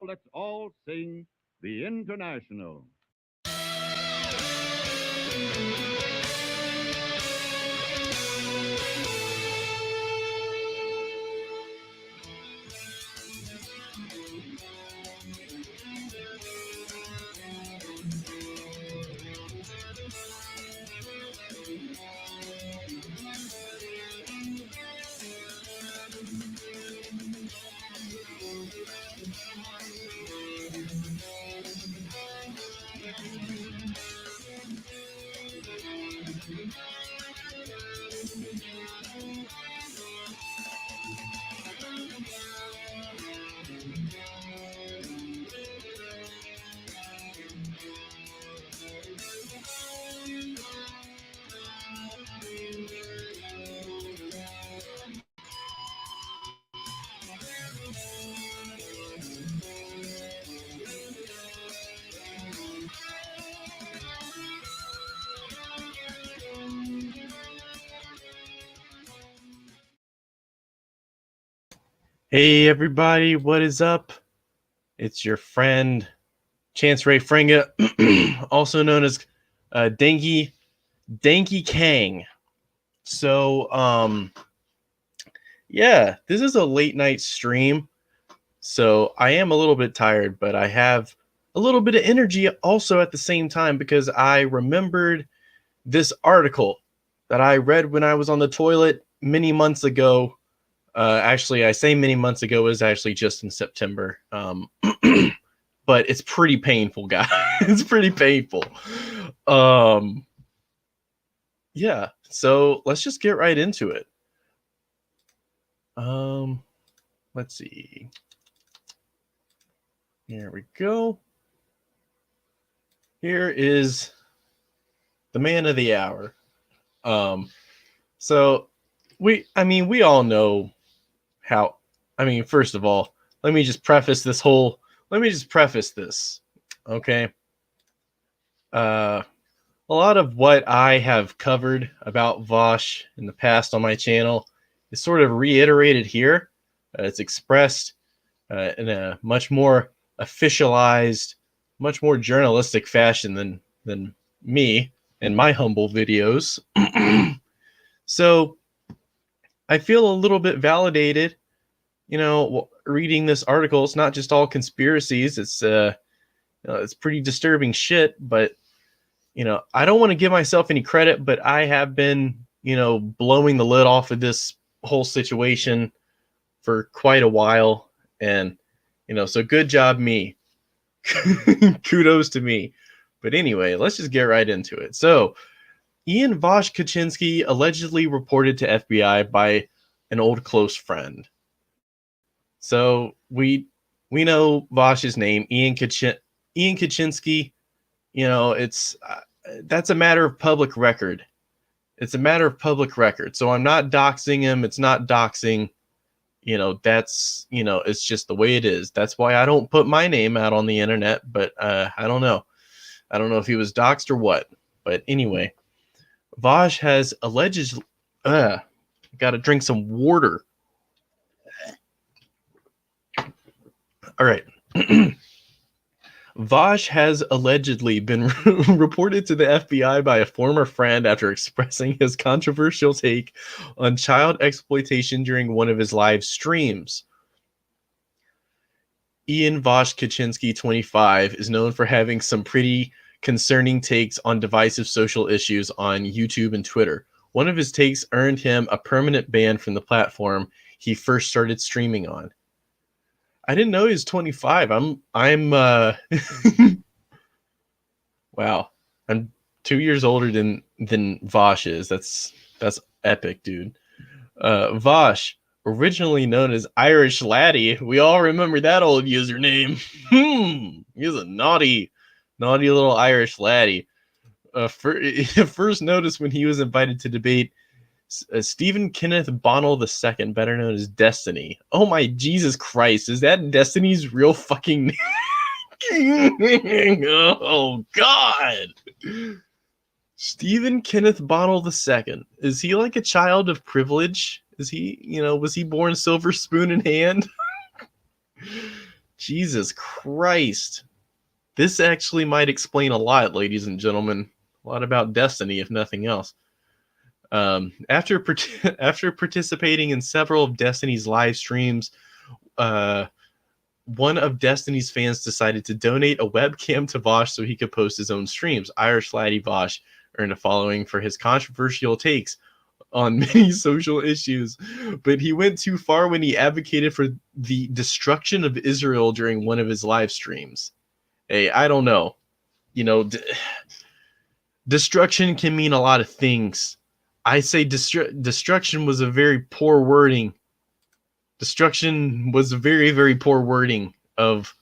let's all sing the International. Hey everybody, what is up? It's your friend Chance Ray Fringa, also known as Dankey Kang. So, yeah, this is a late night stream, so I am a little bit tired, but I have a little bit of energy also at the same time because I remembered this article that I read when I was on the toilet many months ago. Actually, I say many months ago, it was actually just in September. But it's pretty painful, guys. It's pretty painful. Yeah, so let's just get right into it. Let's see. Here we go. Here is the man of the hour. So we all know how, first of all, let me just preface this, okay? A lot of what I have covered about Vaush in the past on my channel is sort of reiterated here. It's expressed in a much more officialized, much more journalistic fashion than me and my humble videos. So I feel a little bit validated, reading this article. It's not just all conspiracies. It's pretty disturbing shit, but I don't want to give myself any credit, but I have been, blowing the lid off of this whole situation for quite a while. And, so good job, me. Kudos to me. But anyway, let's just get right into it. So Ian Vaush Kaczynski allegedly reported to FBI by an old close friend. So we know Vaush's name, Ian Kaczynski. It's that's a matter of public record. It's a matter of public record. So I'm not doxing him. It's not doxing. That's, it's just the way it is. That's why I don't put my name out on the internet. But I don't know. I don't know if he was doxed or what. But anyway, Vaush has allegedly... got to drink some water. All right. Vaush has allegedly been reported to the FBI by a former friend after expressing his controversial take on child exploitation during one of his live streams. Ian Vaush Kaczynski, 25, is known for having some pretty concerning takes on divisive social issues on YouTube and Twitter. One of his takes earned him a permanent ban from the platform he first started streaming on. I didn't know he was 25. I'm wow. I'm 2 years older than Vaush is. That's epic, dude. Vaush, originally known as Irish Laddie. We all remember that old username. He was a naughty little Irish laddie. First noticed when he was invited to debate Stephen Kenneth Bonnell II, better known as Destiny. Oh my Jesus Christ, is that Destiny's real fucking name? Oh God. Stephen Kenneth Bonnell II. Is he like a child of privilege? Is he, was he born silver spoon in hand? Jesus Christ. This actually might explain a lot, ladies and gentlemen. A lot about Destiny, if nothing else. After participating in several of Destiny's live streams, one of Destiny's fans decided to donate a webcam to Vaush so he could post his own streams. Irish laddie Vaush earned a following for his controversial takes on many social issues, but he went too far when he advocated for the destruction of Israel during one of his live streams. Hey, I don't know. You know, destruction can mean a lot of things. I say destruction was a very poor wording. Destruction was a very, very poor wording of,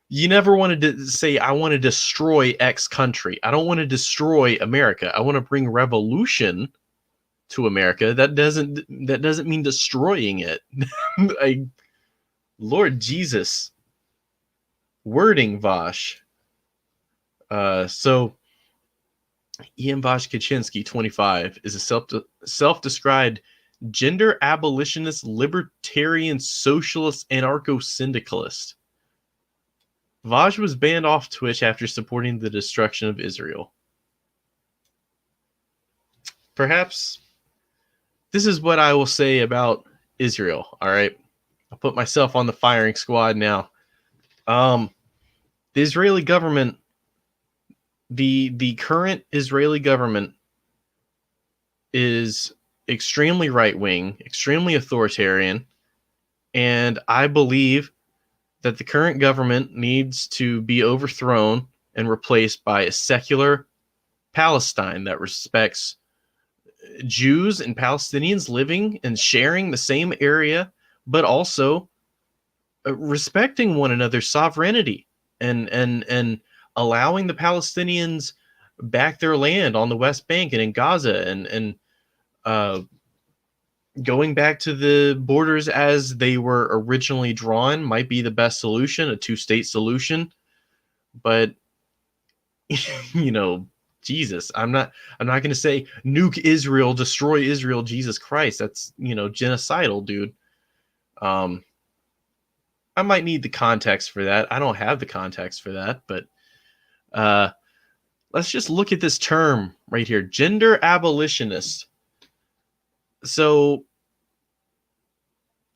you never wanted to say, I want to destroy X country. I don't want to destroy America. I want to bring revolution to America. That doesn't mean destroying it. Lord Jesus. Wording, Vaush. So Ian Vaush Kaczynski, 25, is a self-described gender abolitionist, libertarian, socialist, anarcho-syndicalist. Vaush was banned off Twitch after supporting the destruction of Israel. Perhaps this is what I will say about Israel, all right? I'll put myself on the firing squad now. The Israeli government, the current Israeli government is extremely right-wing, extremely authoritarian, and I believe that the current government needs to be overthrown and replaced by a secular Palestine that respects Jews and Palestinians living and sharing the same area, but also respecting one another's sovereignty and allowing the Palestinians back their land on the West Bank and in Gaza and going back to the borders as they were originally drawn might be the best solution, a two-state solution. But you know, Jesus, I'm not going to say nuke Israel, destroy Israel. Jesus Christ, that's, you know, genocidal, dude. I might need the context for that. I don't have the context for that, but let's just look at this term right here, gender abolitionist. So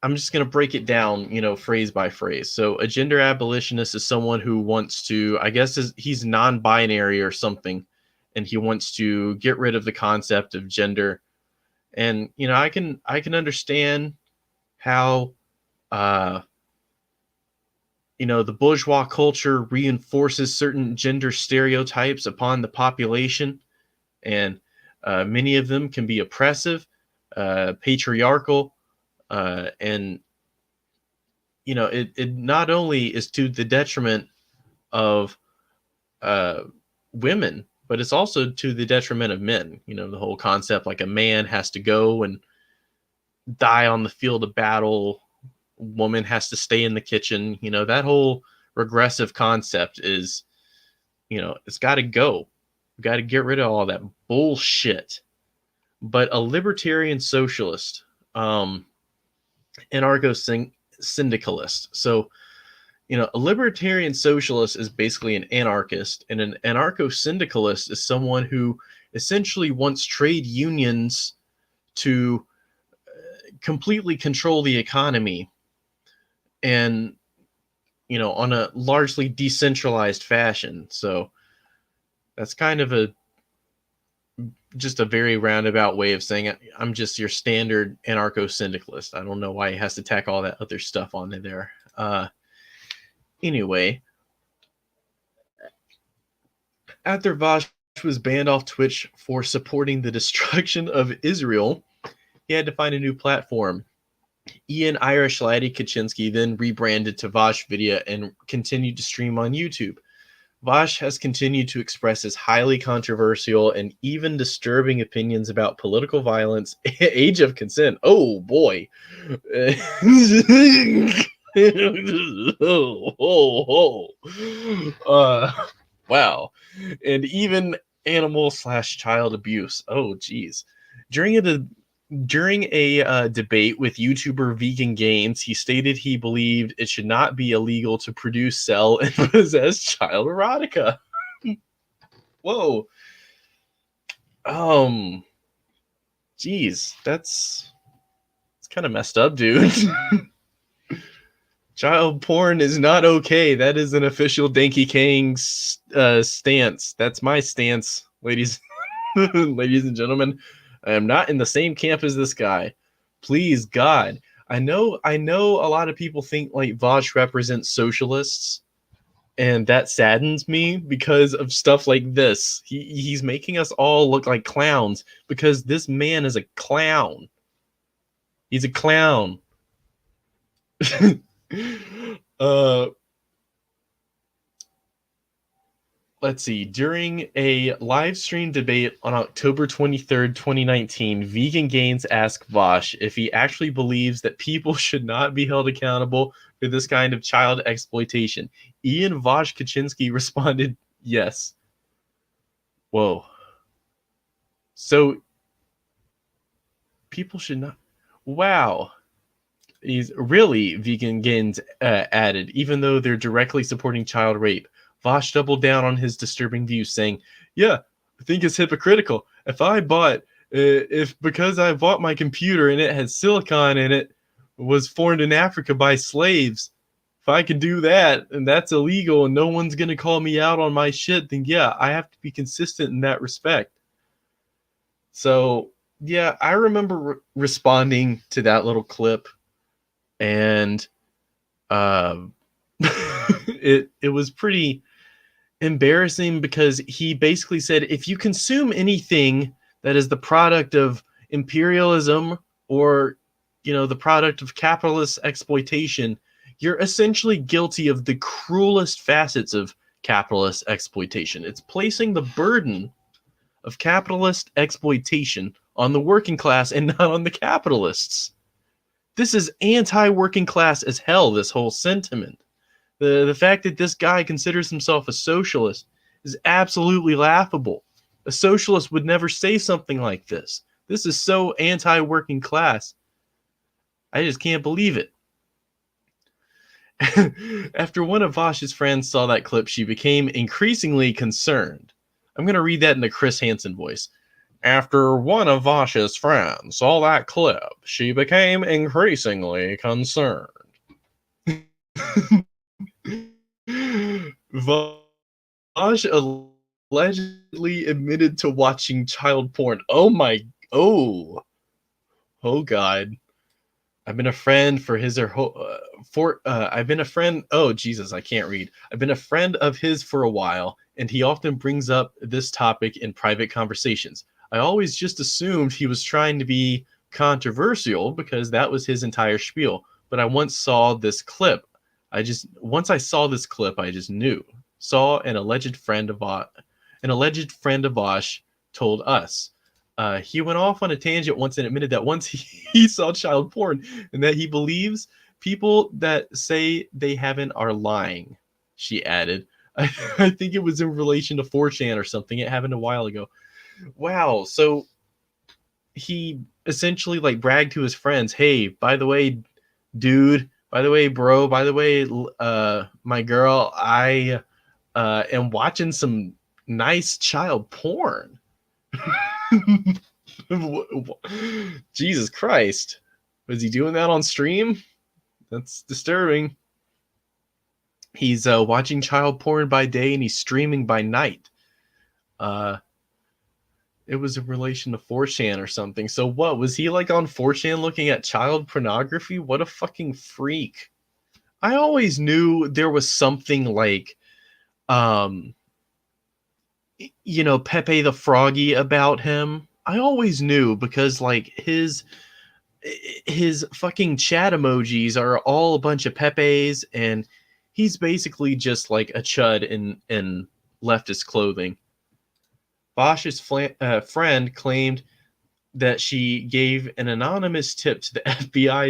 I'm just going to break it down, you know, phrase by phrase. So a gender abolitionist is someone who wants to, I guess he's non-binary or something, and he wants to get rid of the concept of gender. And, you know, I can understand how, you know, the bourgeois culture reinforces certain gender stereotypes upon the population, and many of them can be oppressive, patriarchal, and, you know, it not only is to the detriment of women, but it's also to the detriment of men. You know, the whole concept like a man has to go and die on the field of battle, woman has to stay in the kitchen. You know, that whole regressive concept is, you know, it's got to go. We've got to get rid of all that bullshit. But a libertarian socialist, anarcho-syndicalist. So, you know, a libertarian socialist is basically an anarchist, and an anarcho-syndicalist is someone who essentially wants trade unions to completely control the economy, and, you know, on a largely decentralized fashion. So that's kind of just a very roundabout way of saying I'm just your standard anarcho-syndicalist. I don't know why he has to tack all that other stuff on there. Anyway, after Vaush was banned off Twitch for supporting the destruction of Israel, he had to find a new platform. Ian Irish Laddie Kaczynski then rebranded to Vaush Video and continued to stream on YouTube. Vaush has continued to express his highly controversial and even disturbing opinions about political violence, age of consent. Oh boy. Wow. And even animal/child abuse. Oh geez. During a debate with YouTuber Vegan Gains, he stated he believed it should not be illegal to produce, sell, and possess child erotica. Whoa. Geez, it's kind of messed up, dude. Child porn is not okay. That is an official Dankey Kang stance. That's my stance, ladies, ladies and gentlemen. I am not in the same camp as this guy. Please, God. I know a lot of people think like Vaush represents socialists, and that saddens me because of stuff like this. He's making us all look like clowns because this man is a clown. He's a clown. uh let's see. During a live stream debate on October 23rd, 2019, Vegan Gains asked Vaush if he actually believes that people should not be held accountable for this kind of child exploitation. Ian Vaush Kaczynski responded, yes. Whoa. So people should not. Wow. He's really, Vegan Gains added, even though they're directly supporting child rape. Vaush doubled down on his disturbing views, saying, yeah, I think it's hypocritical. If because I bought my computer and it had silicon in it, was formed in Africa by slaves, if I can do that and that's illegal and no one's going to call me out on my shit, then yeah, I have to be consistent in that respect. So, yeah, I remember responding to that little clip, and it was pretty embarrassing because he basically said if you consume anything that is the product of imperialism or the product of capitalist exploitation, you're essentially guilty of the cruelest facets of capitalist exploitation. It's placing the burden of capitalist exploitation on the working class and not on the capitalists. This is anti-working class as hell, this whole sentiment. The fact that this guy considers himself a socialist is absolutely laughable. A socialist would never say something like this. This is so anti-working class. I just can't believe it. After one of Vaush's friends saw that clip, she became increasingly concerned. I'm going to read that in the Chris Hansen voice. After one of Vaush's friends saw that clip, she became increasingly concerned. Vaush allegedly admitted to watching child porn. Oh God. I've been a friend for his or I've been a friend. Oh Jesus, I can't read. I've been a friend of his for a while, and he often brings up this topic in private conversations. I always just assumed he was trying to be controversial because that was his entire spiel. But I once saw this clip. Once I saw this clip, I just knew. Saw an alleged friend of Vaush told us. He went off on a tangent once and admitted that once he saw child porn and that he believes people that say they haven't are lying, she added. I think it was in relation to 4chan or something. It happened a while ago. Wow. So he essentially like bragged to his friends, hey, by the way, dude, by the way, bro, by the way, my girl, I am watching some nice child porn. Jesus Christ. Was he doing that on stream? That's disturbing. He's watching child porn by day and he's streaming by night. It was in relation to 4chan or something. So what? Was he like on 4chan looking at child pornography? What a fucking freak. I always knew there was something like Pepe the Froggy about him. I always knew because like his fucking chat emojis are all a bunch of Pepes, and he's basically just like a chud in leftist clothing. Vaush's friend claimed that she gave an anonymous tip to the FBI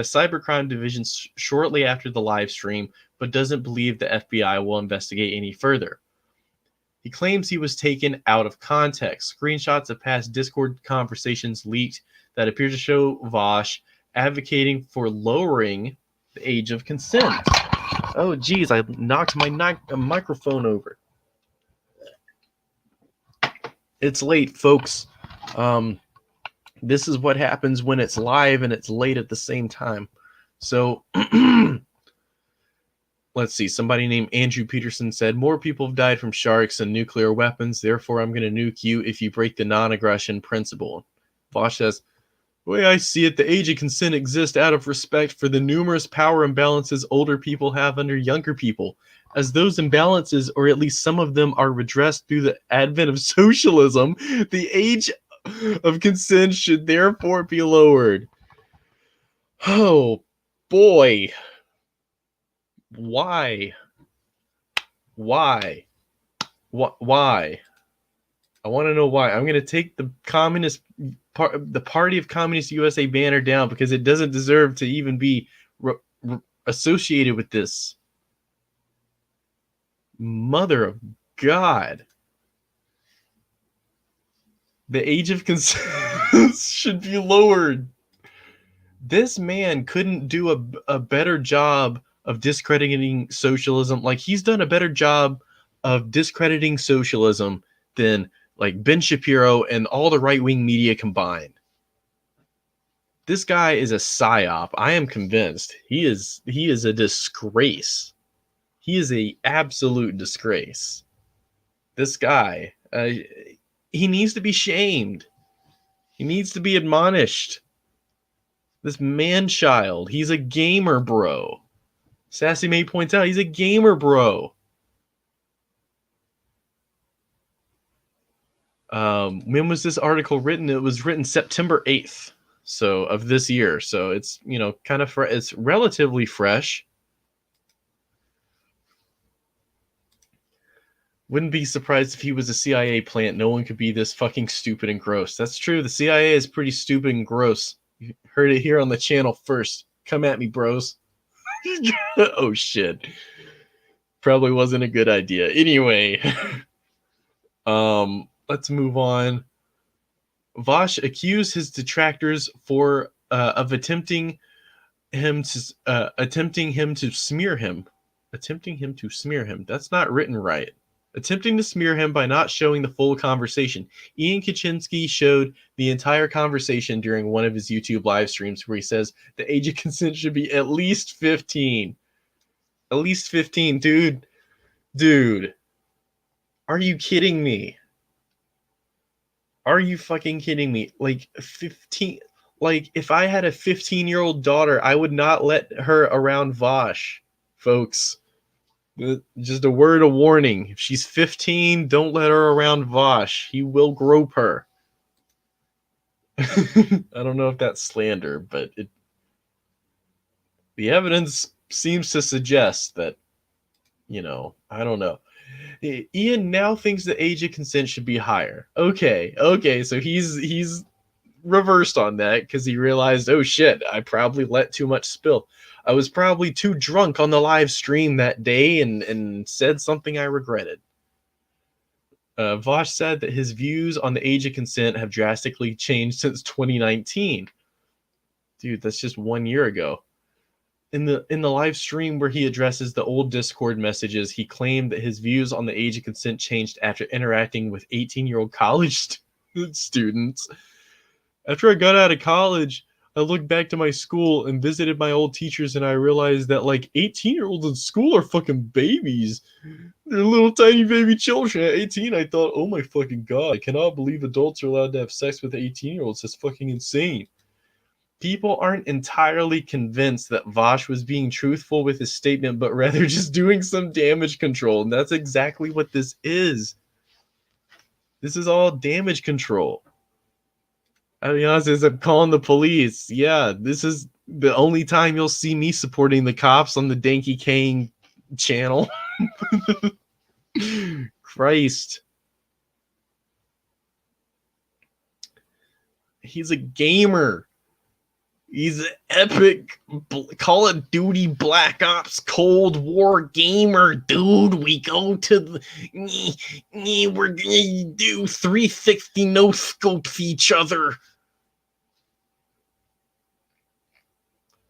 cybercrime division shortly after the live stream, but doesn't believe the FBI will investigate any further. He claims he was taken out of context. Screenshots of past Discord conversations leaked that appears to show Vaush advocating for lowering the age of consent. Oh, geez, I knocked my microphone over. It's late, folks. This is what happens when it's live and it's late at the same time. So, let's see. Somebody named Andrew Peterson said, more people have died from sharks and nuclear weapons. Therefore, I'm going to nuke you if you break the non-aggression principle. Vaush says, the way I see it, the age of consent exists out of respect for the numerous power imbalances older people have under younger people. As those imbalances, or at least some of them, are redressed through the advent of socialism, the age of consent should therefore be lowered. Oh, boy. Why? Why? Why? I want to know why. I'm going to take the the Party of Communist USA banner down because it doesn't deserve to even be associated with this. Mother of God. The age of consent should be lowered. This man couldn't do a better job of discrediting socialism. Like, he's done a better job of discrediting socialism than like Ben Shapiro and all the right-wing media combined. This guy is a psyop. I am convinced. He is a disgrace. He is an absolute disgrace. This guy, he needs to be shamed. He needs to be admonished. This man-child, he's a gamer bro. Sassy May points out he's a gamer bro. When was this article written? It was written September 8th, so of this year. So it's, you know, kind of it's relatively fresh. Wouldn't be surprised if he was a CIA plant. No one could be this fucking stupid and gross. That's true. The CIA is pretty stupid and gross. You heard it here on the channel first. Come at me, bros. Oh, shit. Probably wasn't a good idea. Anyway. Let's move on. Vaush accused his detractors of attempting him to smear him. Attempting him to smear him. That's not written right. Attempting to smear him by not showing the full conversation. Ian Kaczynski showed the entire conversation during one of his YouTube live streams where he says the age of consent should be at least 15. At least 15, dude. Dude. Are you kidding me? Are you fucking kidding me? Like 15, like if I had a 15-year-old daughter, I would not let her around Vaush, folks. Just a word of warning. If she's 15, don't let her around Vaush. He will grope her. I don't know if that's slander, but the evidence seems to suggest that, you know, I don't know. Ian now thinks the age of consent should be higher. Okay, so he's reversed on that because he realized, oh shit, I probably let too much spill. I was probably too drunk on the live stream that day and said something I regretted. Vaush said that his views on the age of consent have drastically changed since 2019. Dude, that's just 1 year ago. In the live stream where he addresses the old Discord messages, he claimed that his views on the age of consent changed after interacting with 18-year-old college students. After I got out of college, I looked back to my school and visited my old teachers, and I realized that like 18-year-olds in school are fucking babies. They're little tiny baby children. At 18, I thought, oh my fucking god, I cannot believe adults are allowed to have sex with 18-year-olds. That's fucking insane. People aren't entirely convinced that Vaush was being truthful with his statement, but rather just doing some damage control. And that's exactly what this is. This is all damage control. I'll be honest, I'm calling the police. Yeah, this is the only time you'll see me supporting the cops on the Dankey Kang channel. Christ. He's a gamer. He's an epic Call of Duty Black Ops Cold War gamer, dude. We go to we're gonna do 360 no scopes each other.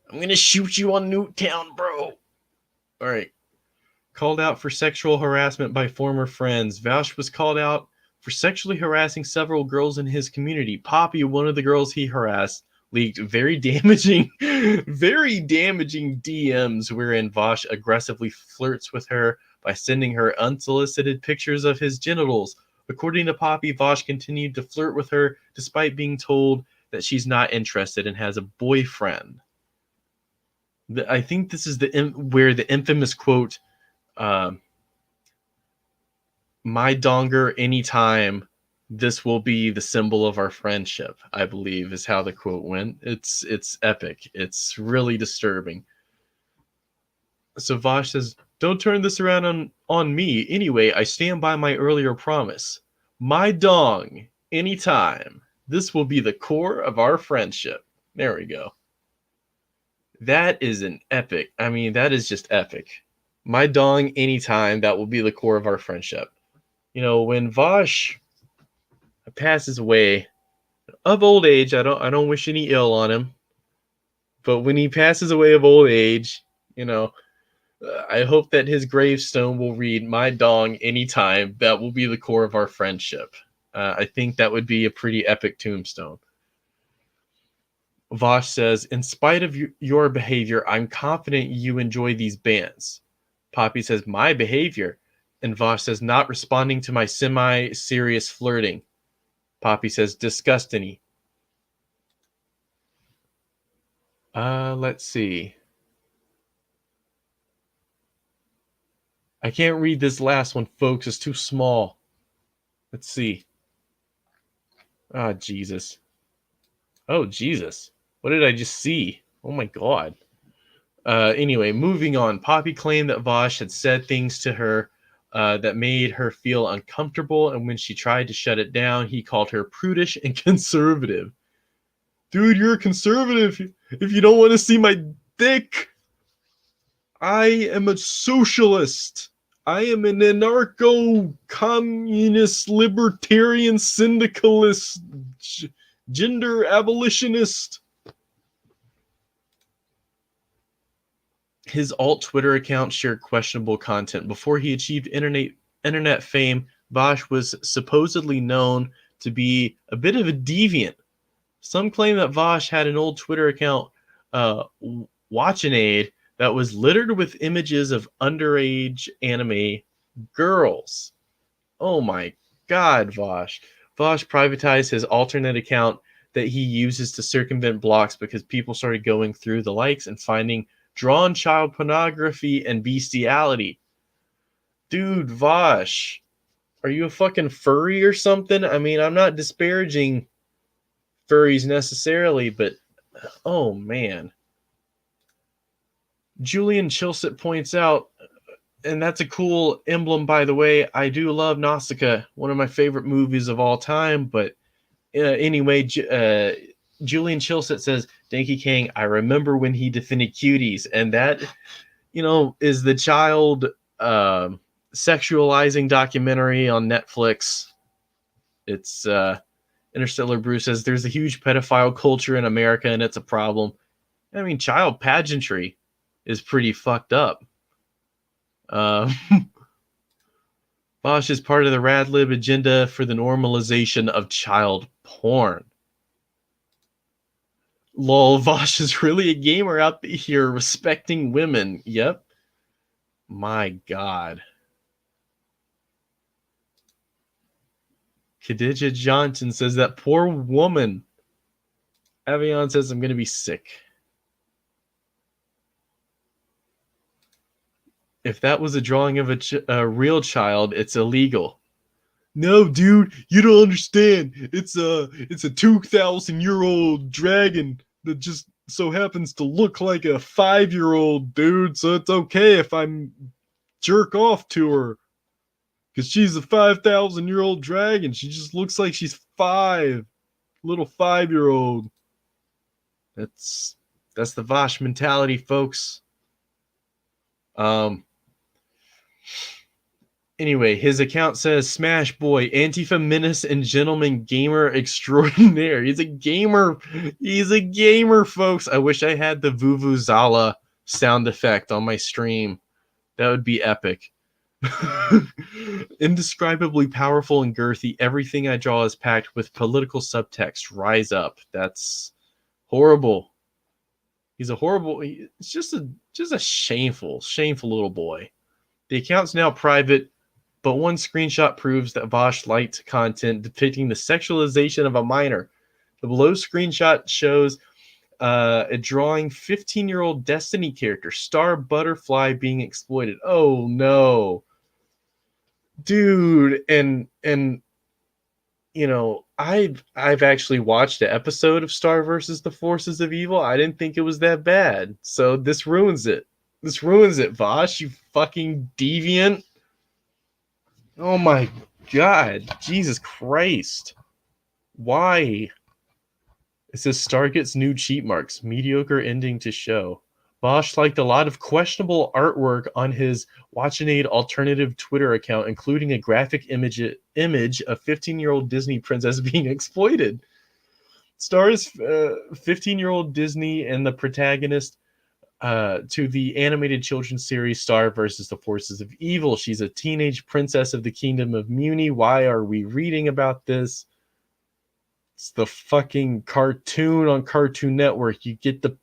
I'm gonna shoot you on Newtown, bro. All right. Called out for sexual harassment by former friends. Vaush was called out for sexually harassing several girls in his community. Poppy, one of the girls he harassed, leaked very damaging DMs wherein Vaush aggressively flirts with her by sending her unsolicited pictures of his genitals. According to Poppy, Vaush continued to flirt with her despite being told that she's not interested and has a boyfriend. I think this is where the infamous quote, uh, "My donger anytime. This will be the symbol of our friendship," I believe is how the quote went. It's epic. It's really disturbing. So Vaush says, "Don't turn this around on me. Anyway, I stand by my earlier promise. My dong anytime. This will be the core of our friendship." There we go. That is an epic. I mean, that is just epic. My dong anytime. That will be the core of our friendship. You know, when Vaush passes away of old age, I don't wish any ill on him. But when he passes away of old age, you know, I hope that his gravestone will read, "My dong anytime. That will be the core of our friendship." I think that would be a pretty epic tombstone. Vaush says, "In spite of your behavior, I'm confident you enjoy these bands." Poppy says, "My behavior?" And Vaush says, "Not responding to my semi-serious flirting." Poppy says, "Disgusting." Let's see. I can't read this last one, folks. It's too small. Let's see. Ah, Jesus. Oh, Jesus. What did I just see? Oh, my God. Anyway, moving on. Poppy claimed that Vaush had said things to her that made her feel uncomfortable, and when she tried to shut it down, he called her prudish and conservative. Dude, you're a conservative if you don't want to see my dick. I am a socialist. I am an anarcho-communist, libertarian, syndicalist, gender abolitionist. His alt Twitter account shared questionable content. Before he achieved internet fame, Vaush was supposedly known to be a bit of a deviant. Some claim that Vaush had an old Twitter account, WatchAid, that was littered with images of underage anime girls. Oh my God, Vaush. Vaush privatized his alternate account that he uses to circumvent blocks because people started going through the likes and finding drawn child pornography and bestiality. Dude, Vaush, are you a fucking furry or something? I mean, I'm not disparaging furries necessarily, but oh man. Julian Chilsett points out, and that's a cool emblem, by the way. I do love Nausicaa, one of my favorite movies of all time. But anyway, Julian Chilsett says, "Dankey Kang, I remember when he defended cuties," and that, is the child sexualizing documentary on Netflix. It's Interstellar Bruce says, "There's a huge pedophile culture in America, and it's a problem." I mean, child pageantry is pretty fucked up. Vaush is part of the Radlib agenda for the normalization of child porn. Lol, Vaush is really a gamer out here respecting women. Yep. My God. Khadija Johnson says, "That poor woman." Avion says, "I'm going to be sick." If that was a drawing of a real child, it's illegal. No, dude, you don't understand. It's a 2,000-year-old dragon that just so happens to look like a 5-year-old dude. So it's okay if I'm jerk off to her, because she's a 5,000-year-old dragon. She just looks like she's 5, little 5-year-old. That's the Vaush mentality, folks. Anyway, his account says Smash Boy, Antifa Menace, and Gentleman Gamer Extraordinaire. He's a gamer. He's a gamer, folks. I wish I had the Vuvuzela sound effect on my stream. That would be epic. Indescribably powerful and girthy, everything I draw is packed with political subtext. Rise up. That's horrible. He's a horrible. It's just a shameful little boy. The account's now private, but one screenshot proves that Vaush liked content depicting the sexualization of a minor. The below screenshot shows a drawing 15-year-old Destiny character, Star Butterfly, being exploited. Oh no, dude! And you know, I've actually watched an episode of Star versus the Forces of Evil. I didn't think it was that bad, so this ruins it. This ruins it, Vaush, you fucking deviant. Oh my god, Jesus Christ. Why? It says Star gets new cheat marks, mediocre ending to show. Vaush liked a lot of questionable artwork on his WatchAid alternative Twitter account, including a graphic image of 15-year-old Disney princess being exploited. Stars 15-year-old Disney and the protagonist to the animated children's series Star versus the Forces of Evil. She's a teenage princess of the Kingdom of Muni. Why are we reading about this? It's the fucking cartoon on Cartoon Network. You get the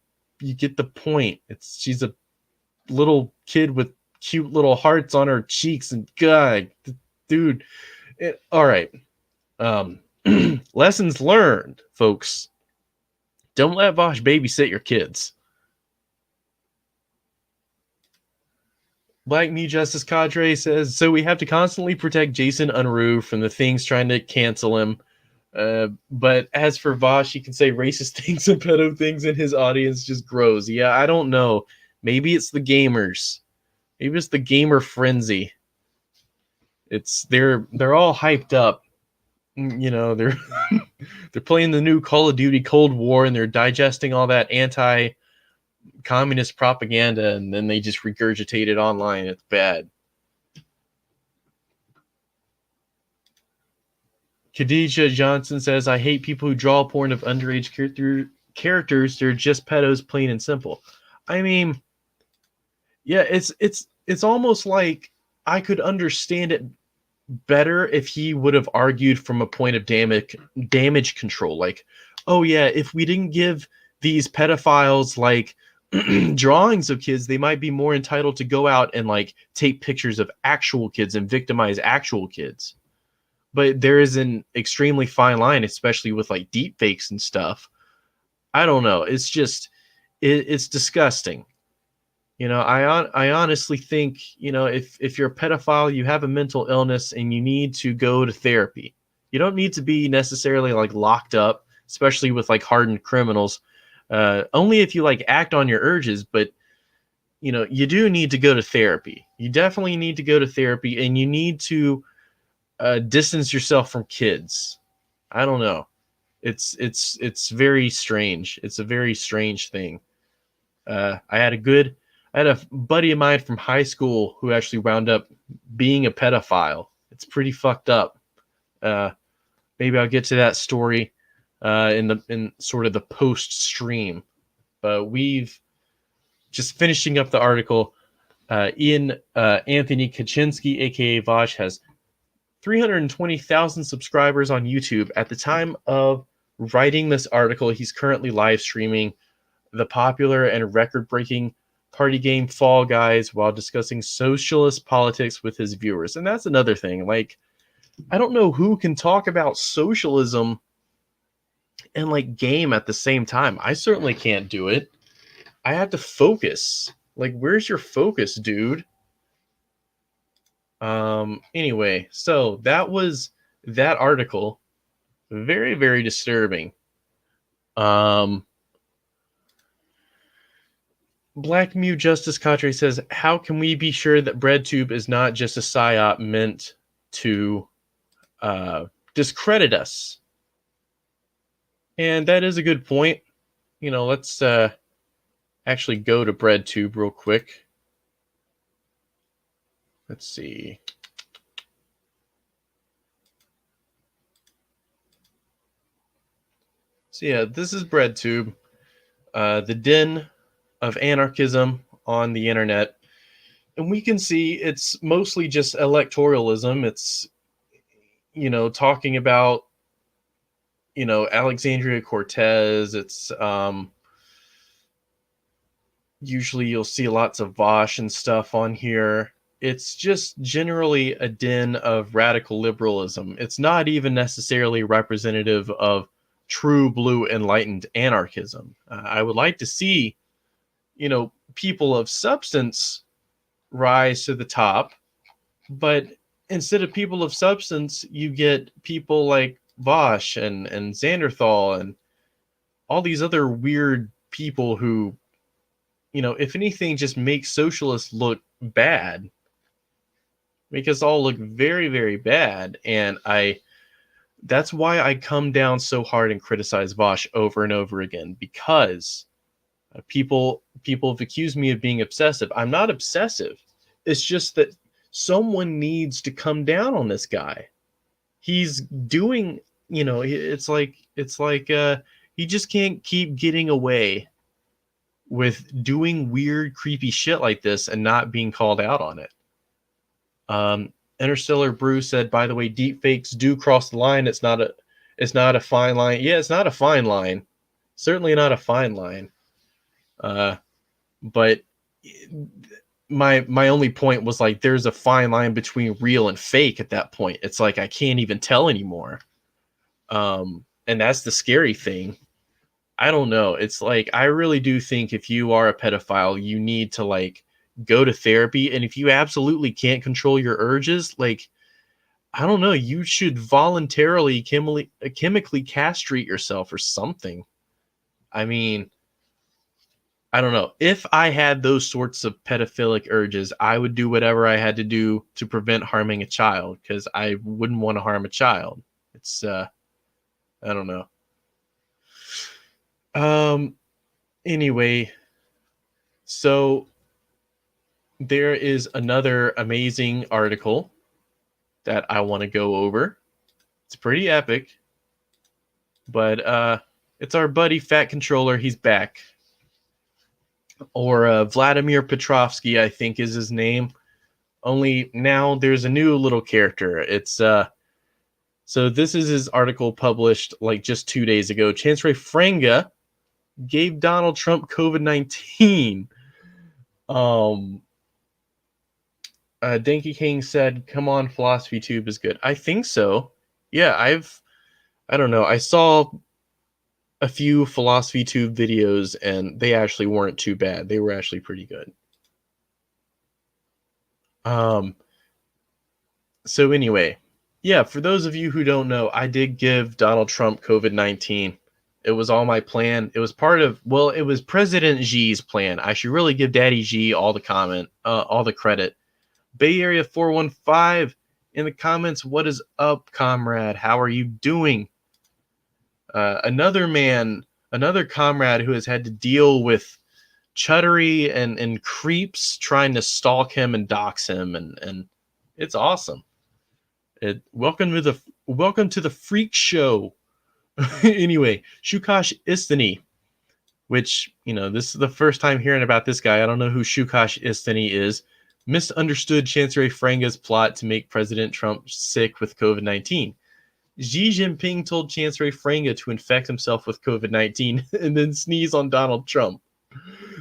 point. She's a little kid with cute little hearts on her cheeks, and god, dude. All right. Lessons learned, folks. Don't let Vaush babysit your kids. Black Me Justice Cadre says, so we have to constantly protect Jason Unruh from the things trying to cancel him. But as for Vaush, he can say racist things and pedo things, and his audience just grows. Yeah, I don't know. Maybe it's the gamers. Maybe it's the gamer frenzy. They're all hyped up. You know, they're they're playing the new Call of Duty Cold War, and they're digesting all that anti-communist propaganda, and then they just regurgitate it online. It's bad. Khadijah Johnson says, I hate people who draw porn of underage characters. They're just pedos, plain and simple. I mean, yeah, it's almost like I could understand it better if he would have argued from a point of damage control. Like, oh yeah, if we didn't give these pedophiles like drawings of kids, they might be more entitled to go out and like take pictures of actual kids and victimize actual kids. But there is an extremely fine line, especially with like deep fakes and stuff. I don't know. It's just, it's disgusting. You know, I honestly think, you know, if you're a pedophile, you have a mental illness and you need to go to therapy. You don't need to be necessarily like locked up, especially with like hardened criminals. Only if you like act on your urges, but you know, you do need to go to therapy. You definitely need to go to therapy, and you need to distance yourself from kids. I don't know. It's very strange. It's a very strange thing. I had a buddy of mine from high school who actually wound up being a pedophile. It's pretty fucked up. Maybe I'll get to that story in sort of the post stream. But we've just finishing up the article. Ian Anthony Kaczynski, aka Vaush, has 320,000 subscribers on YouTube. At the time of writing this article, he's currently live streaming the popular and record-breaking party game Fall Guys while discussing socialist politics with his viewers. And that's another thing. Like, I don't know who can talk about socialism and like game at the same time. I certainly can't do it. I have to focus. Like, where's your focus, dude? Anyway, so that was that article. Very, very disturbing. Black Mew Justice Cadre says, how can we be sure that BreadTube is not just a psyop meant to discredit us? And that is a good point. You know, let's actually go to BreadTube real quick. Let's see. So yeah, this is BreadTube, the den of anarchism on the internet, and we can see it's mostly just electoralism. It's talking about Alexandria Cortez. It's usually you'll see lots of Vaush and stuff on here. It's just generally a den of radical liberalism. It's not even necessarily representative of true blue enlightened anarchism. I would like to see, people of substance rise to the top, but instead of people of substance, you get people like Vaush and Xanderthal and all these other weird people who, if anything, just make socialists look bad, make us all look very, very bad. And that's why I come down so hard and criticize Vaush over and over again, because people have accused me of being obsessive. I'm not obsessive. It's just that someone needs to come down on this guy. He's doing, it's like he just can't keep getting away with doing weird, creepy shit like this and not being called out on it. Interstellar Brew said, by the way, deep fakes do cross the line. It's not a fine line. Yeah, it's not a fine line. Certainly not a fine line. But my only point was like, there's a fine line between real and fake at that point. It's like I can't even tell anymore. And that's the scary thing. I don't know. It's like, I really do think if you are a pedophile, you need to like go to therapy. And if you absolutely can't control your urges, like, I don't know, you should voluntarily chemically castrate yourself or something. I mean, I don't know. If I had those sorts of pedophilic urges, I would do whatever I had to do to prevent harming a child, because I wouldn't want to harm a child. It's, I don't know. Anyway, so there is another amazing article that I want to go over. It's pretty epic, but it's our buddy Fat Controller. He's back. Or Vladimir Petrovsky, I think is his name. Only now there's a new little character. It's so this is his article published like just 2 days ago. Chancellor Franga gave Donald Trump COVID-19. Dankey King said, "Come on, Philosophy Tube is good." I think so. Yeah, I don't know. I saw a few Philosophy Tube videos, and they actually weren't too bad. They were actually pretty good. So anyway, yeah, for those of you who don't know, I did give Donald Trump COVID-19. It was all my plan. It was part of, well, it was President Xi's plan. I should really give Daddy Xi all the credit. Bay Area 415 in the comments. What is up, comrade? How are you doing? Another comrade who has had to deal with chuddery and creeps trying to stalk him and dox him, and it's awesome. Welcome to the freak show. Anyway, Shukash Istani, which, this is the first time hearing about this guy. I don't know who Shukash Istani is. Misunderstood Chancery Franga's plot to make President Trump sick with COVID-19. Xi Jinping told Chancery Franga to infect himself with COVID-19 and then sneeze on Donald Trump.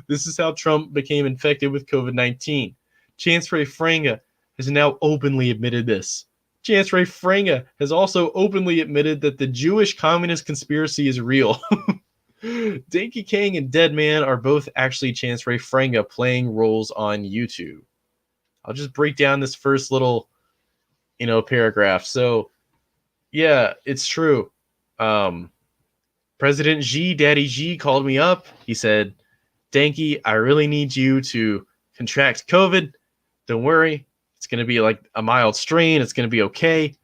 This is how Trump became infected with COVID-19. Chancery Franga has now openly admitted this. Chancery Franga has also openly admitted that the Jewish communist conspiracy is real. Dankey Kang and Deadman are both actually Chancery Franga playing roles on YouTube. I'll just break down this first little, paragraph. So, yeah, it's true. President Xi, Daddy Xi, called me up. He said, "Dankey, I really need you to contract COVID. Don't worry. It's going to be like a mild strain. It's going to be okay.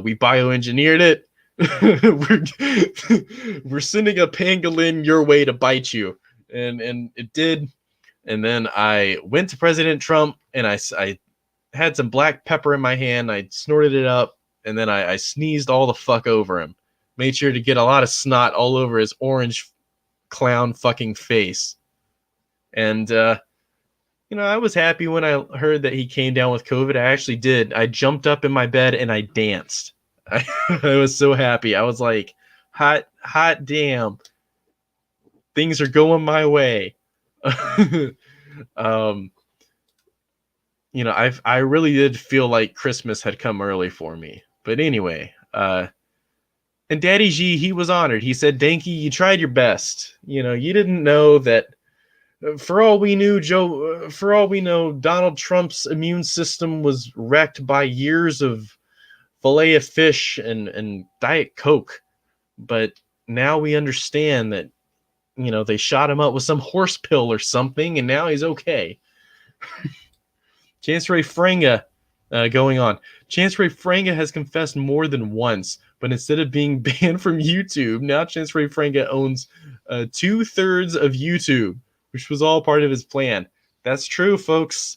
We bioengineered it. we're sending a pangolin your way to bite you." And it did. And then I went to President Trump, and I had some black pepper in my hand. I snorted it up, and then I sneezed all the fuck over him. Made sure to get a lot of snot all over his orange clown fucking face. And, I was happy when I heard that he came down with COVID. I actually did. I jumped up in my bed and I danced. I was so happy. I was like, hot damn. Things are going my way. I really did feel like Christmas had come early for me. But anyway, and Daddy G, he was honored. He said, Dankey, you tried your best. You didn't know that for all we knew, Donald Trump's immune system was wrecked by years of fillet of fish and Diet Coke. But now we understand that, they shot him up with some horse pill or something, and now he's okay. Chance Ray Franga going on. Chance Ray Franga has confessed more than once, but instead of being banned from YouTube, now Chance Ray Franga owns 2/3 of YouTube, which was all part of his plan. That's true, folks.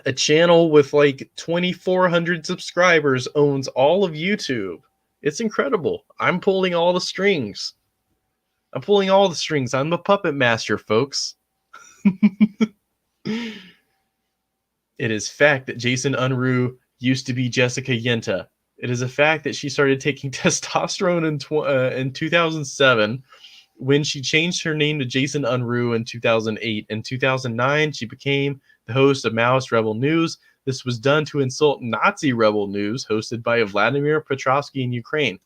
A channel with like 2,400 subscribers owns all of YouTube. It's incredible. I'm pulling all the strings. I'm the puppet master, folks. It is fact that Jason Unruh used to be Jessica Yenta. It is a fact that she started taking testosterone in 2007 when she changed her name to Jason Unruh in 2008. In 2009, she became the host of Maoist Rebel News. This was done to insult Nazi Rebel News, hosted by Vladimir Petrovsky in Ukraine.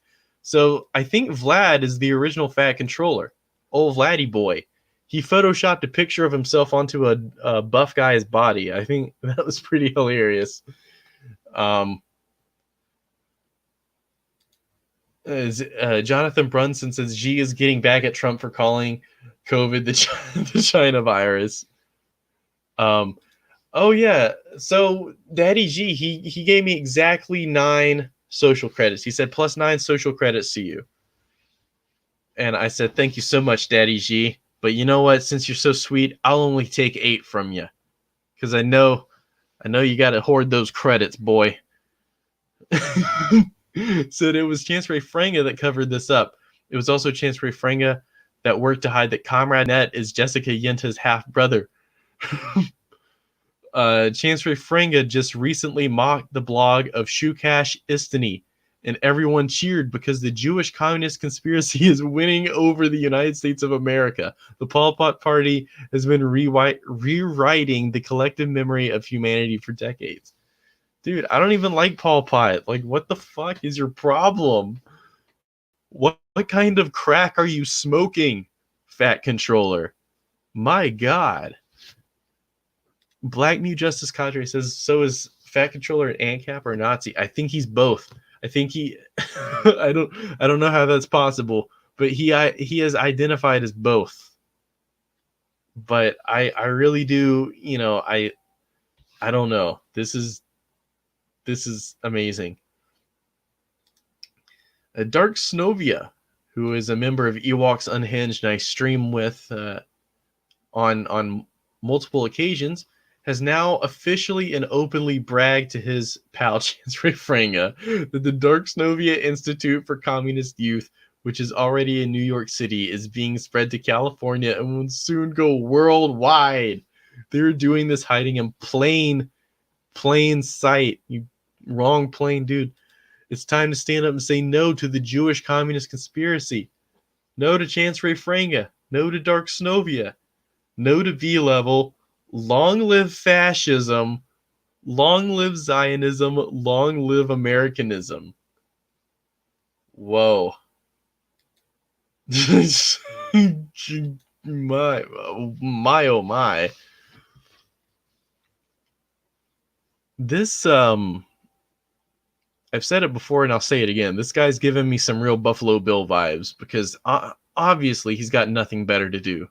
So I think Vlad is the original fat controller. Old Vladdy boy. He photoshopped a picture of himself onto a buff guy's body. I think that was pretty hilarious. Jonathan Brunson says G is getting back at Trump for calling COVID the China virus. Oh yeah. So Daddy G, he gave me exactly 9 social credits. He said plus 9 social credits to you. And I said, thank you so much, Daddy G. But you know what? Since you're so sweet, I'll only take 8 from you. Because I know you got to hoard those credits, boy. So it was Chance Ray Franga that covered this up. It was also Chance Ray Franga that worked to hide that Comrade Net is Jessica Yenta's half-brother. Chance Ray Franga just recently mocked the blog of Shukash Istini, and everyone cheered because the Jewish communist conspiracy is winning over the United States of America. The Pol Pot Party has been rewriting the collective memory of humanity for decades. Dude, I don't even like Pol Pot. Like, what the fuck is your problem? What kind of crack are you smoking, fat controller? My God. Black New Justice Cadre says, so is fat controller and ANCAP or Nazi? I think he's both. I think he I don't know how that's possible, but he has identified as both. But I really do, I don't know. This is amazing. Dark Snovia, who is a member of Ewoks Unhinged, and I stream with on multiple occasions, has now officially and openly bragged to his pal Chance Ray Franga that the Dark Snovia Institute for Communist Youth, which is already in New York City, is being spread to California and will soon go worldwide. They're doing this hiding in plain sight. You wrong plane, dude. It's time to stand up and say no to the Jewish communist conspiracy. No to Chance Ray Franga. No to Dark Snovia. No to V-Level. Long live fascism. Long live Zionism. Long live Americanism. Whoa. my oh my. This I've said it before and I'll say it again. This guy's giving me some real Buffalo Bill vibes because obviously he's got nothing better to do.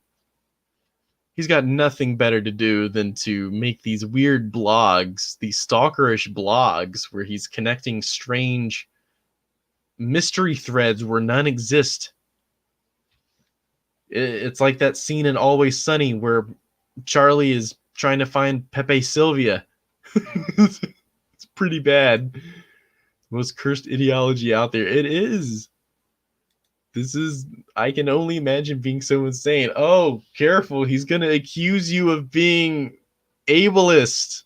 He's got nothing better to do than to make these weird blogs, these stalkerish blogs where he's connecting strange mystery threads where none exist. It's like that scene in Always Sunny where Charlie is trying to find Pepe Sylvia. It's pretty bad. Most cursed ideology out there. It is. This is, I can only imagine being so insane. Oh, careful. He's going to accuse you of being ableist.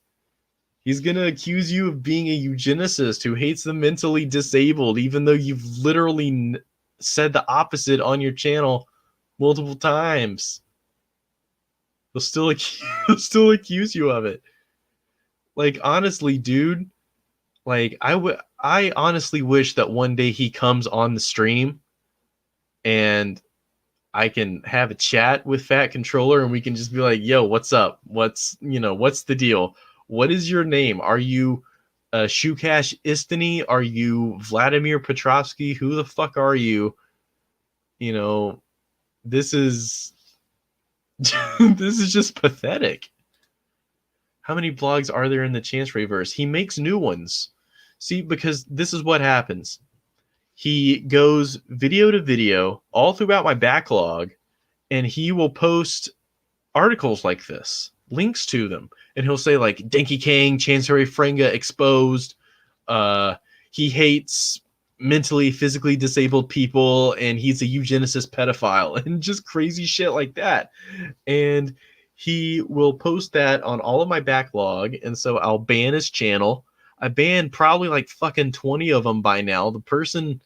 He's going to accuse you of being a eugenicist who hates the mentally disabled, even though you've literally said the opposite on your channel multiple times. He'll still, he'll still accuse you of it. Like, honestly, dude, like, I honestly wish that one day he comes on the stream and I can have a chat with Fat Controller and we can just be like, yo, what's up? What's the deal? What is your name? Are you Shukash Istini? Are you Vladimir Petrovsky? Who the fuck are you? You know, this is this is just pathetic. How many blogs are there in the Chanceryverse? He makes new ones. See, because this is what happens. He goes video to video all throughout my backlog, and he will post articles like this, links to them, and he'll say like Dankey Kang, Chancery Frenga exposed. He hates mentally, physically disabled people, and he's a eugenicist pedophile, and just crazy shit like that. And he will post that on all of my backlog, and so I'll ban his channel. I banned probably like fucking 20 of them by now. The person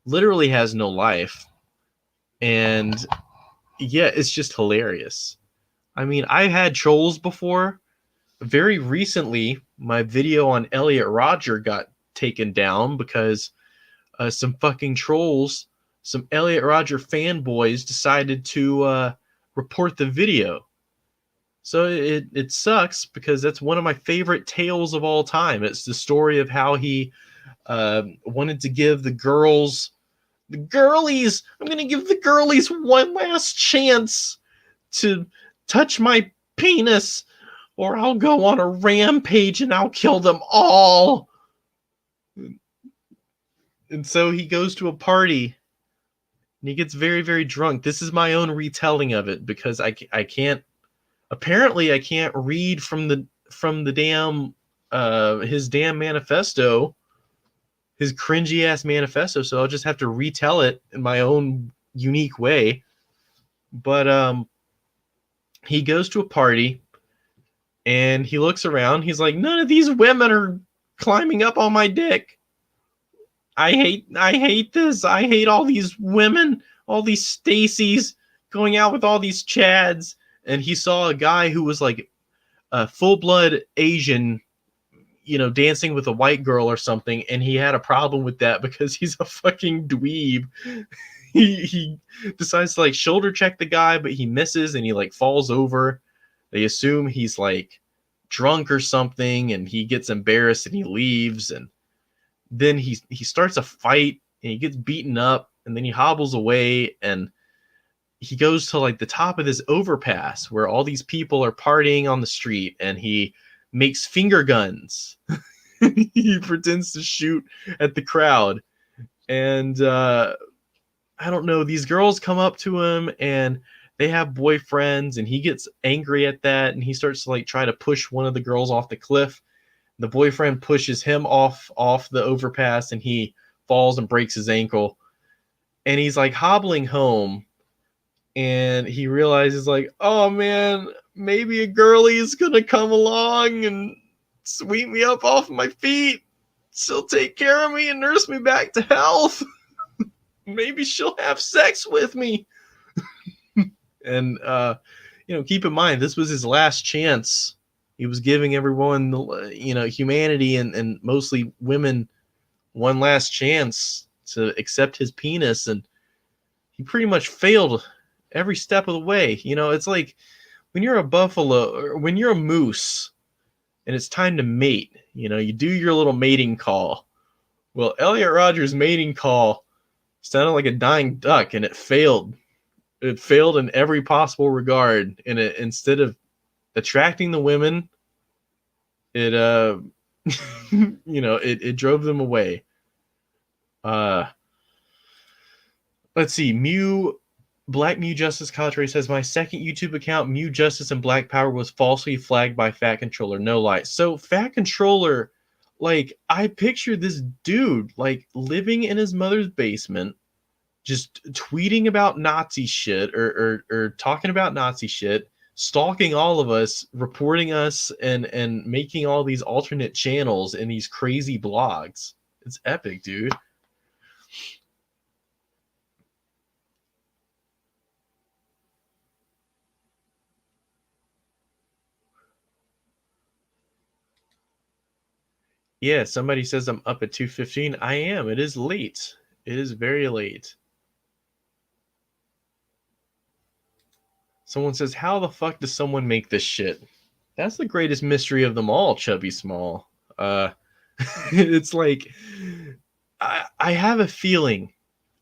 literally has no life. And yeah, it's just hilarious. I mean, I've had trolls before. Very recently, my video on Elliot Rodger got taken down because some fucking trolls, some Elliot Rodger fanboys decided to report the video. So it sucks because that's one of my favorite tales of all time. It's the story of how he wanted to give the girlies, I'm going to give the girlies one last chance to touch my penis or I'll go on a rampage and I'll kill them all. And so he goes to a party and he gets very, very drunk. This is my own retelling of it because I can't, apparently I can't read from the damn, his damn manifesto, his cringy ass manifesto. So I'll just have to retell it in my own unique way. But, he goes to a party and he looks around. He's like, none of these women are climbing up on my dick. I hate this. I hate all these women, all these Stacys going out with all these Chads. And he saw a guy who was like a full-blood Asian, dancing with a white girl or something. And he had a problem with that because he's a fucking dweeb. He decides to like shoulder check the guy, but he misses and he like falls over. They assume he's like drunk or something, and he gets embarrassed and he leaves. And then he starts a fight and he gets beaten up, and then he hobbles away and he goes to like the top of this overpass where all these people are partying on the street, and he makes finger guns. He pretends to shoot at the crowd, and I don't know, these girls come up to him and they have boyfriends, and he gets angry at that, and he starts to like try to push one of the girls off the cliff. The boyfriend pushes him off the overpass, and he falls and breaks his ankle. And he's like hobbling home, and he realizes like, oh man, maybe a girlie is gonna come along and sweep me up off my feet. She'll take care of me and nurse me back to health. Maybe she'll have sex with me. And keep in mind, this was his last chance. He was giving everyone, humanity and mostly women one last chance to accept his penis, and he pretty much failed every step of the way. It's like when you're a buffalo or when you're a moose and it's time to mate, you do your little mating call. Well, Elliot Rodger's mating call sounded like a dying duck, and it failed. It failed in every possible regard. And instead of attracting the women, it it drove them away. Let's see. Black Mew Justice Cadre says, my second YouTube account, Mew Justice and Black Power, was falsely flagged by Fat Controller. No lie. So Fat Controller Like, I picture this dude like living in his mother's basement, just tweeting about Nazi shit, or talking about Nazi shit, stalking all of us, reporting us, and making all these alternate channels in these crazy blogs. It's epic, dude. Yeah, somebody says I'm up at 2:15. I am. It is late. It is very late. Someone says, "How the fuck does someone make this shit?" That's the greatest mystery of them all, Chubby Small. Uh, it's like I have a feeling,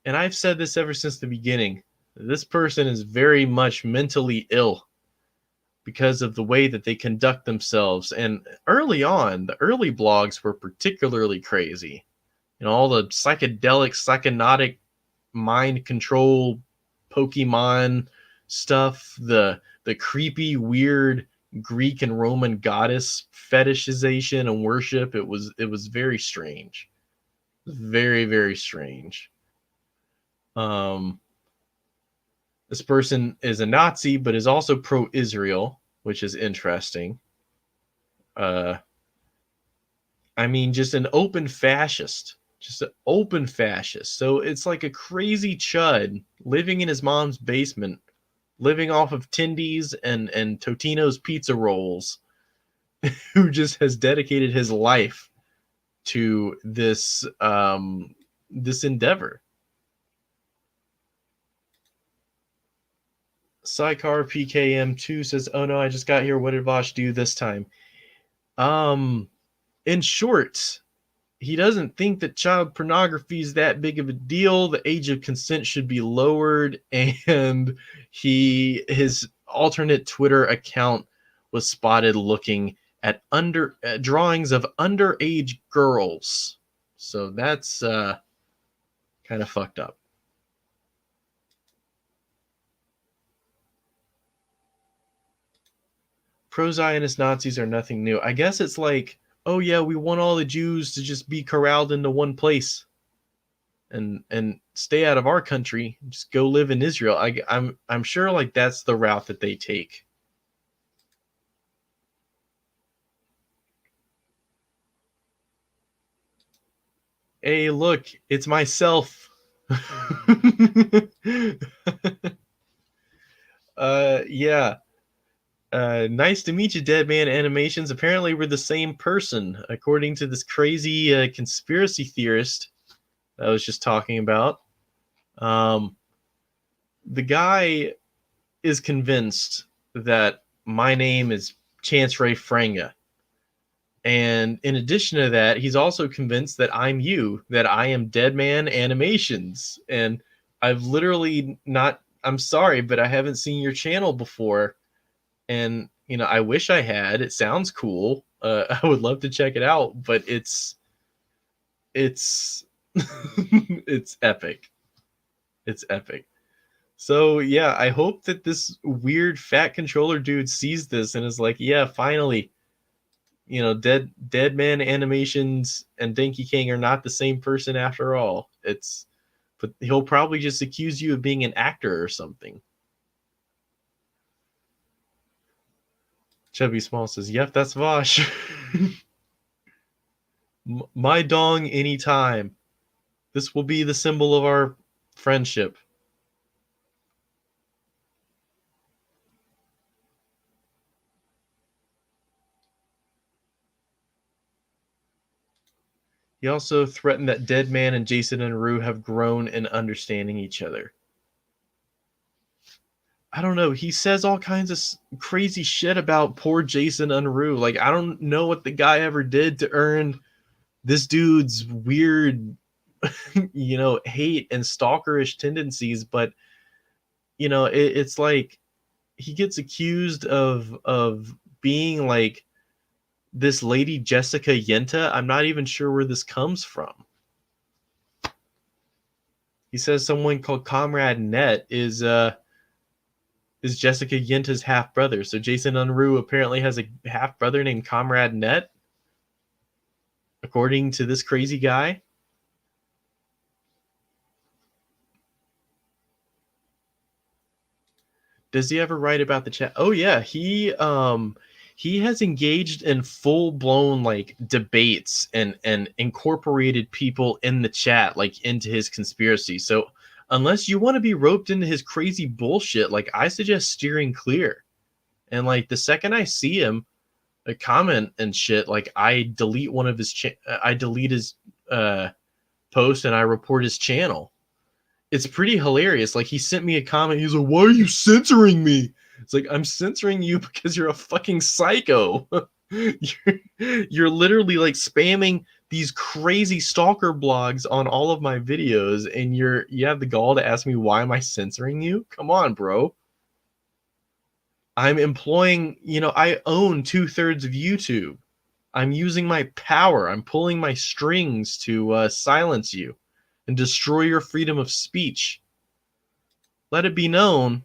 and I've said this ever since the beginning. This person is very much mentally ill because of the way that they conduct themselves. And early on, the early blogs were particularly crazy. You know, all the psychedelic, psychotic mind control Pokemon stuff, the creepy, weird Greek and Roman goddess fetishization and worship. It was very strange. Very, very strange. Um this person is a Nazi, but is also pro-Israel, which is interesting. Uh I mean, just an open fascist. Just an open fascist. So it's like a crazy chud living in his mom's basement, living off of Tindies and Totino's pizza rolls, who just has dedicated his life to this endeavor. Psycar PKM2 says, "Oh no, I just got here. What did Vaush do this time?" Um, in short, he doesn't think that child pornography is that big of a deal. The age of consent should be lowered, and his alternate Twitter account was spotted looking at drawings of underage girls. So that's kind of fucked up. Pro-Zionist Nazis are nothing new. I guess it's like, oh yeah, we want all the Jews to just be corralled into one place and stay out of our country, just go live in Israel. I'm sure like that's the route that they take. Hey, look, it's myself. Yeah. Nice to meet you, Dead Man Animations. Apparently, we're the same person, according to this crazy conspiracy theorist I was just talking about. Um, the guy is convinced that my name is Chance Ray Franga. And in addition to that, he's also convinced that I'm you, that I am Dead Man Animations. And I've literally not, I'm sorry, but I haven't seen your channel before. And, you know, I wish I had. It sounds cool. I would love to check it out, but it's, it's epic. It's epic. So yeah, I hope that this weird fat controller dude sees this and is like, yeah, finally, you know, dead man animations and Dankey Kang are not the same person after all. But he'll probably just accuse you of being an actor or something. Chubby Small says, "Yep, that's Vaush." My dong anytime. This will be the symbol of our friendship. He also threatened that Dead Man and Jason and Rue have grown in understanding each other. I don't know. He says all kinds of crazy shit about poor Jason Unruh. Like, I don't know what the guy ever did to earn this dude's weird, hate and stalkerish tendencies. But, it's like he gets accused of being like this lady Jessica Yenta. I'm not even sure where this comes from. He says someone called Comrade Net is Jessica Yenta's half brother. So Jason Unruh apparently has a half brother named Comrade Net. according to this crazy guy. Does he ever write about the chat? Oh yeah, he has engaged in full-blown like debates and incorporated people in the chat like into his conspiracy. So unless you want to be roped into his crazy bullshit, like I suggest steering clear. And like the second I see him a comment and shit, like I delete one of his I delete his post and I report his channel. It's pretty hilarious. Like he sent me a comment. He's like, "Why are you censoring me?" It's like, I'm censoring you because you're a fucking psycho. you're literally like spamming these crazy stalker blogs on all of my videos, and you have the gall to ask me why am I censoring you? Come on, bro. I'm employing, I own 2/3 of YouTube. I'm using my power. I'm pulling my strings to silence you and destroy your freedom of speech. Let it be known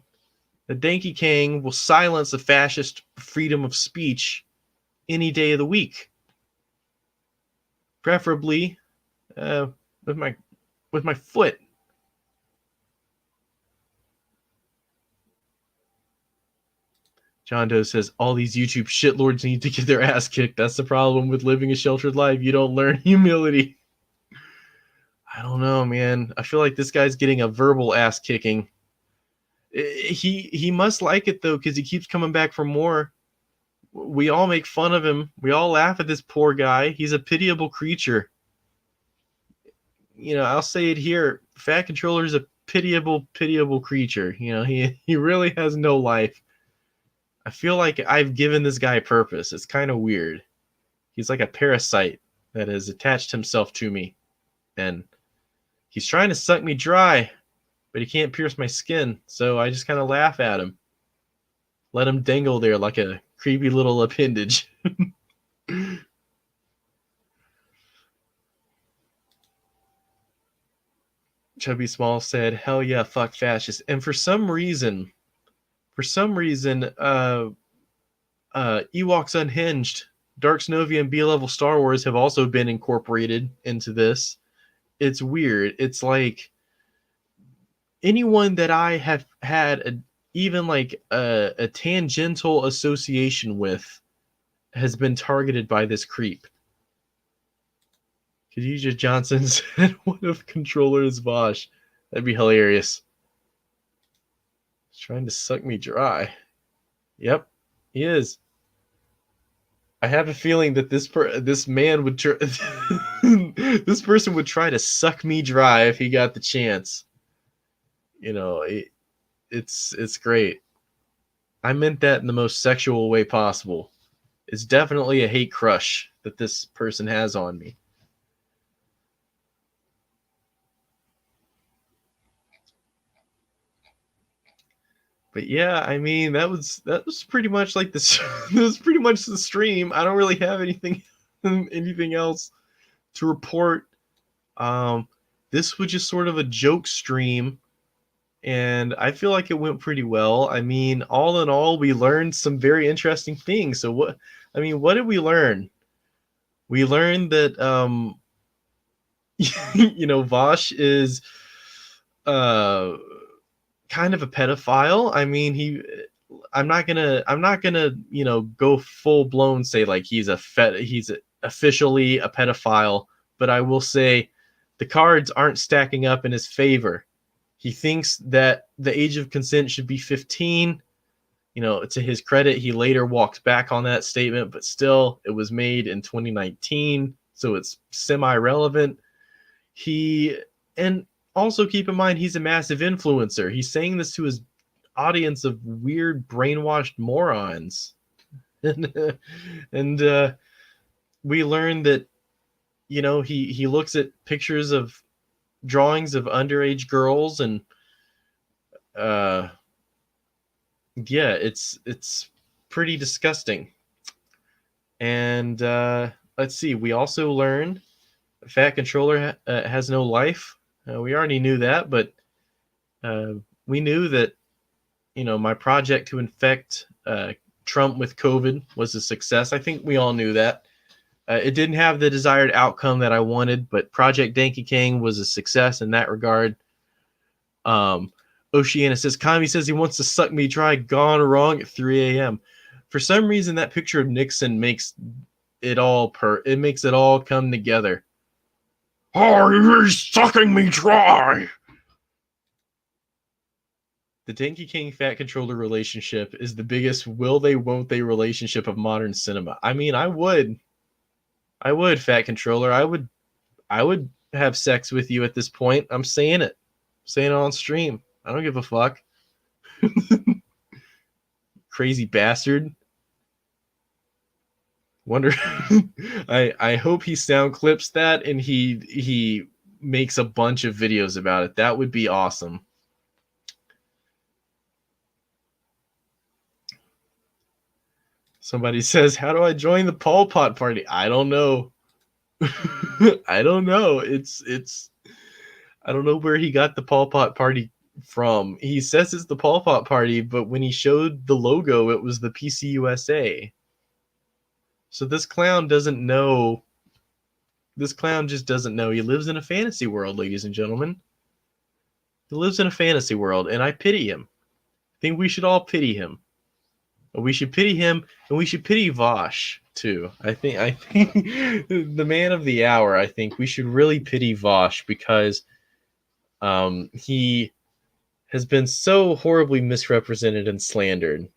that Dankey Kang will silence the fascist freedom of speech any day of the week, preferably with my foot. John Doe says all these YouTube shitlords need to get their ass kicked. That's the problem with living a sheltered life. You don't learn humility. I don't know, man. I feel like this guy's getting a verbal ass kicking. He must like it though, because he keeps coming back for more. We all make fun of him. We all laugh at this poor guy. He's a pitiable creature. I'll say it here. Fat Controller is a pitiable creature. He really has no life. I feel like I've given this guy purpose. It's kind of weird. He's like a parasite that has attached himself to me. And he's trying to suck me dry, but he can't pierce my skin. So I just kind of laugh at him. Let him dangle there like a creepy little appendage. Chubby Small said, "Hell yeah, fuck fascists." And for some reason, Ewoks Unhinged, Dark Snovia, and B-level Star Wars have also been incorporated into this. It's weird. It's like anyone that I have had even like a tangential association with has been targeted by this creep. Khadijah Johnson said, "What if Controller is Vaush?" That'd be hilarious. He's trying to suck me dry. Yep, he is. I have a feeling that this man would this person would try to suck me dry if he got the chance. It's great. I meant that in the most sexual way possible. It's definitely a hate crush that this person has on me. But yeah, I mean that was pretty much like this. That was pretty much the stream. I don't really have anything else to report. This was just sort of a joke stream, and I feel like it went pretty well. I mean, all in all, we learned some very interesting things. So what did we learn? We learned that Vaush is kind of a pedophile. I mean, I'm not gonna go full blown say like he's officially a pedophile, but I will say the cards aren't stacking up in his favor. He thinks that the age of consent should be 15. To his credit, he later walked back on that statement, but still, it was made in 2019, so it's semi-relevant. And also keep in mind, he's a massive influencer. He's saying this to his audience of weird, brainwashed morons. and we learned that, he looks at pictures of drawings of underage girls, and yeah, it's pretty disgusting. And let's see, we also learned Fat Controller has no life. We already knew that, but we knew that my project to infect Trump with COVID was a success. I think we all knew that. It didn't have the desired outcome that I wanted, but Project Dankey Kang was a success in that regard. Oceana says, Kami says he wants to suck me dry, gone wrong at 3 a.m. For some reason, that picture of Nixon makes it all it makes it all come together. Oh, he's sucking me dry. The Dankey Kang Fat Controller relationship is the biggest will they won't they relationship of modern cinema. I mean, I would Fat Controller. I would have sex with you at this point. I'm saying it. I'm saying it on stream. I don't give a fuck. Crazy bastard. Wonder I hope he sound clips that and he makes a bunch of videos about it. That would be awesome. Somebody says, how do I join the Pol Pot party? I don't know. I don't know. It's I don't know where he got the Pol Pot party from. He says it's the Pol Pot party, but when he showed the logo, it was the PC USA. So this clown doesn't know. This clown just doesn't know. He lives in a fantasy world, ladies and gentlemen. He lives in a fantasy world, and I pity him. I think we should all pity him. We should pity him, and we should pity Vaush too. I think the man of the hour. I think we should really pity Vaush because he has been so horribly misrepresented and slandered.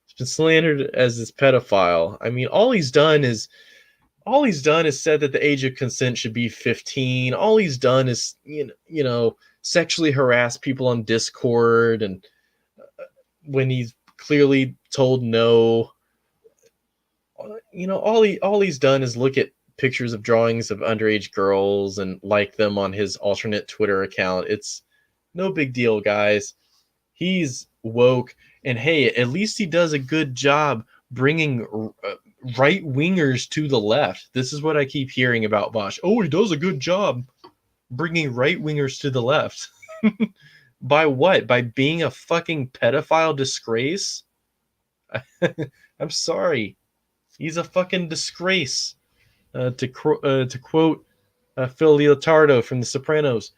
He's been slandered as this pedophile. I mean, all he's done is said that the age of consent should be 15. All he's done is you know sexually harass people on Discord, and when he's clearly told no, all he's done is look at pictures of drawings of underage girls and like them on his alternate Twitter account. It's no big deal, guys. He's woke, and hey, at least he does a good job bringing right wingers to the left. This is what I keep hearing about Vaush. Oh, he does a good job bringing right wingers to the left. By what? By being a fucking pedophile disgrace? I'm sorry. He's a fucking disgrace. To quote Phil Leotardo from The Sopranos,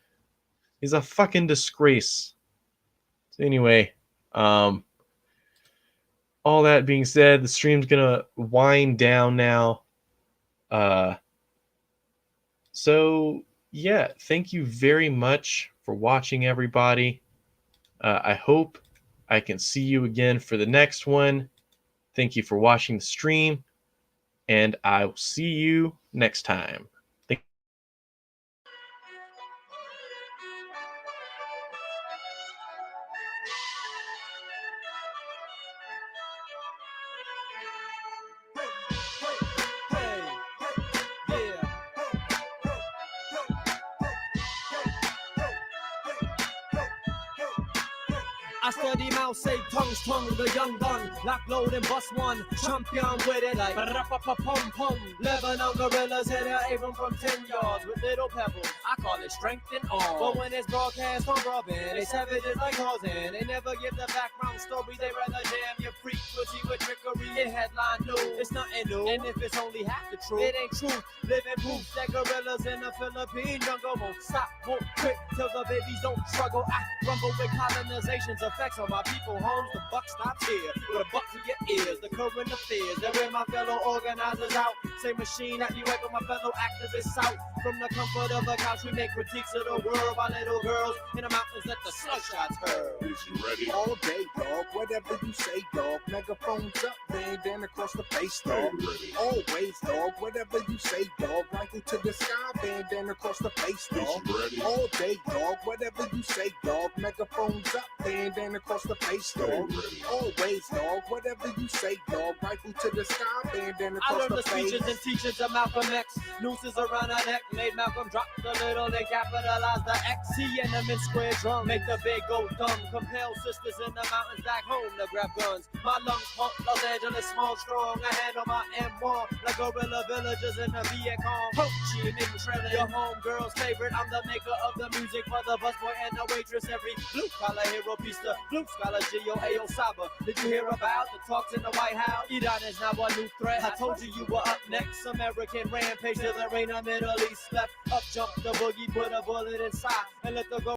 he's a fucking disgrace. So anyway, all that being said, the stream's gonna wind down now. So yeah, thank you very much for watching, everybody. I hope I can see you again for the next one. Thank you for watching the stream, and I will see you next time. I study mouse, say tongues, tongue, the young gun. Lock, load, and bust one. Champion with it like pum-pum. Lebanon gorillas hit an aim from 10 yards with little pebbles. I call it strength and all. But when it's broadcast on Robin, they savages like Tarzan. They never give the background story. They rather jam your frequency with trickery and headline news. It's nothing new, and if it's only half the truth, it ain't true. Living proof that gorillas in the Philippine jungle won't stop, won't quit till the babies don't struggle. I rumble with colonization's effects on my people homes. The buck stops here with a buck to your ears. The current affairs that wear my fellow organizers out. Same machine that you echo my fellow activists out. From the comfort of a couch we make critiques of the world. While little girls in the mountains let the slugshots hurl. Is you ready? All day, dog. Whatever you say, dog. Megaphones up, man, down across the face, dog. Always, dog. Whatever you say, dog. Rifle to the sky, band down across the face, dog. All day, dog. Whatever you say, dog. Megaphones up, band down across the face, dog. Always, dog. Whatever you say, dog. Rifle to the sky, band down I across learned the the face. speeches and teachings of Malcolm X. Nooses around her neck made Malcolm drop the little and capitalize the X. He and the men square drum make the big go dumb. Compel sisters in the mountains back home to grab guns. My lungs pump Los Angeles small, strong. I handle my M1 like guerrilla villagers in the Viet Cong. Ho Chi Minh trailing your homegirl's favorite. I'm the maker of the music for the busboy and the waitress. Every blue collar hero piece to Blue Scholar, G.O.A.O. Saba. Did you hear about the talks in the White House? Iran is now a new threat. I told you you were up next. American rampage till there ain't a Middle East left. Up jump the boogie, put a bullet inside, and let the go